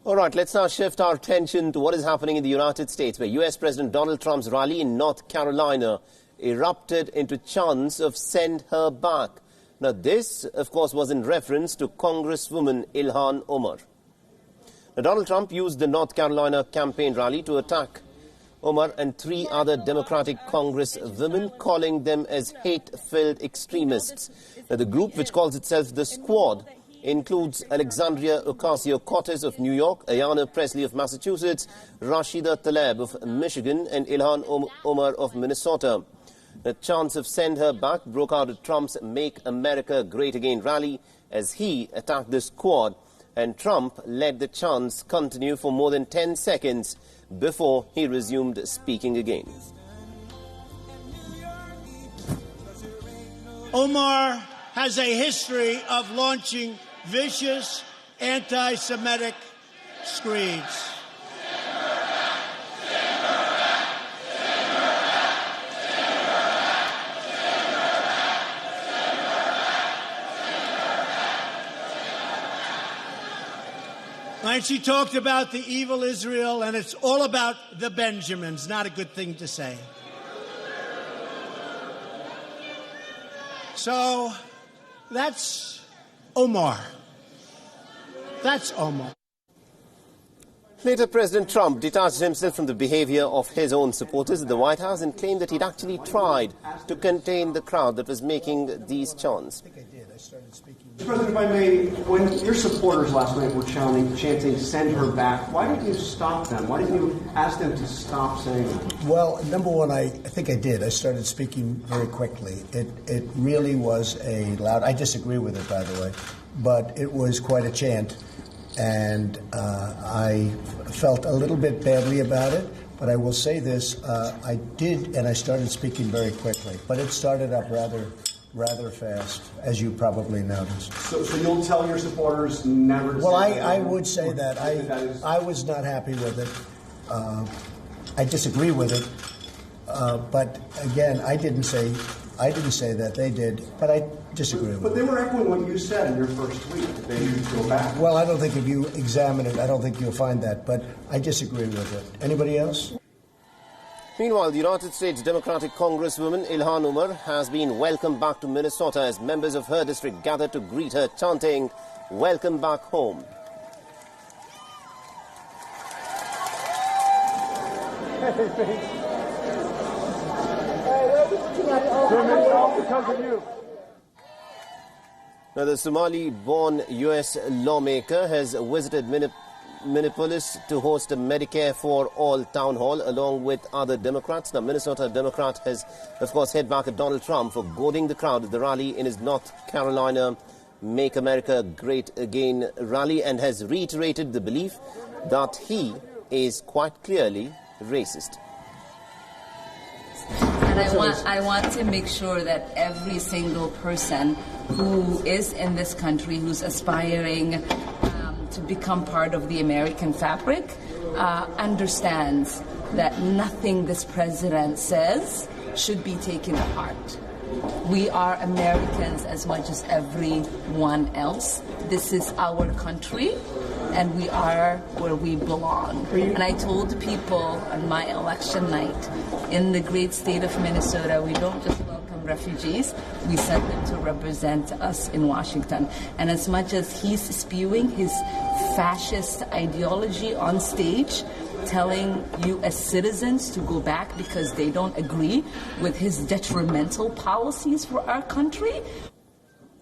All right, let's now shift our attention to what is happening in the United States, where U.S. President Donald Trump's rally in North Carolina erupted into chants of "Send her back." Now, this, of course, was in reference to Congresswoman Ilhan Omar. Now, Donald Trump used the North Carolina campaign rally to attack Omar and 3 other Democratic Congresswomen, calling them as hate-filled extremists. Now, the group, which calls itself the Squad, includes Alexandria Ocasio-Cortez of New York, Ayanna Pressley of Massachusetts, Rashida Tlaib of Michigan, and Ilhan Omar of Minnesota. The chants of "Send her back" broke out at Trump's Make America Great Again rally as he attacked the Squad, and Trump let the chants continue for more than 10 seconds before he resumed speaking again. Omar has a history of launching vicious anti-Semitic screeds. And she talked about the evil Israel, and it's all about the Benjamins. Not a good thing to say. So that's Omar. That's Omar. Later, President Trump detached himself from the behavior of his own supporters at the White House and claimed that he'd actually tried to contain the crowd that was making these chants. I think I did. I started speaking. Mr. President, if I may, when your supporters last night were chanting "Send her back," why didn't you stop them? Why didn't you ask them to stop saying that? Well, number one, I think I did. I started speaking very quickly. It really was a loud. I disagree with it, by the way, but it was quite a chant. And I felt a little bit badly about it, but I will say this, I did, and I started speaking very quickly, but it started up rather fast, as you probably noticed. So you'll tell your supporters never to Well, say I would say that. I was not happy with it. I disagree with it, but again, I didn't say that, they did, but I disagree with it. But they were echoing what you said in your first tweet, that they need to go back. Well, I don't think if you examine it, I don't think you'll find that, but I disagree with it. Anybody else? Meanwhile, the United States Democratic Congresswoman Ilhan Omar has been welcomed back to Minnesota as members of her district gathered to greet her, chanting, "Welcome back home." Now, the Somali-born U.S. lawmaker has visited Minneapolis to host a Medicare for All town hall along with other Democrats. Now, Minnesota Democrat has, of course, hit back at Donald Trump for goading the crowd at the rally in his North Carolina Make America Great Again rally and has reiterated the belief that he is quite clearly racist. And I want to make sure that every single person who is in this country, who's aspiring to become part of the American fabric, understands that nothing this president says should be taken to heart. We are Americans as much as everyone else. This is our country, and we are where we belong. And I told people on my election night, in the great state of Minnesota, we don't just welcome refugees, we send them to represent us in Washington. And as much as he's spewing his fascist ideology on stage, telling U.S. citizens to go back because they don't agree with his detrimental policies for our country.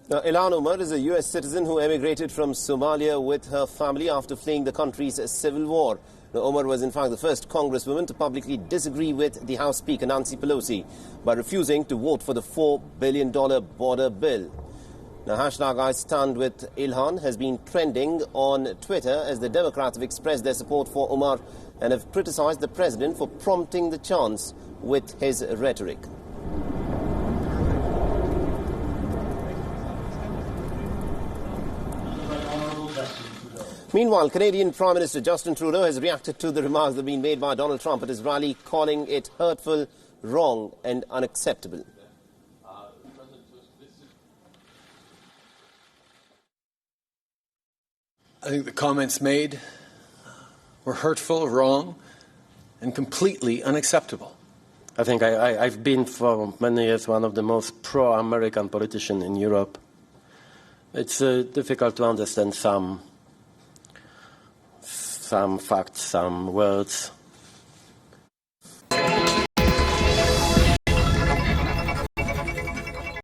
Now, Ilhan Omar is a U.S. citizen who emigrated from Somalia with her family after fleeing the country's civil war. Now, Omar was in fact the first congresswoman to publicly disagree with the House Speaker Nancy Pelosi by refusing to vote for the $4 billion border bill. Now, hashtag I Stand With Ilhan has been trending on Twitter as the Democrats have expressed their support for Omar and have criticized the president for prompting the chants with his rhetoric. Meanwhile, Canadian Prime Minister Justin Trudeau has reacted to the remarks that have been made by Donald Trump at his rally, calling it hurtful, wrong and unacceptable. I think the comments made were hurtful, wrong, and completely unacceptable. I think I've been for many years one of the most pro-American politicians in Europe. It's difficult to understand some facts, some words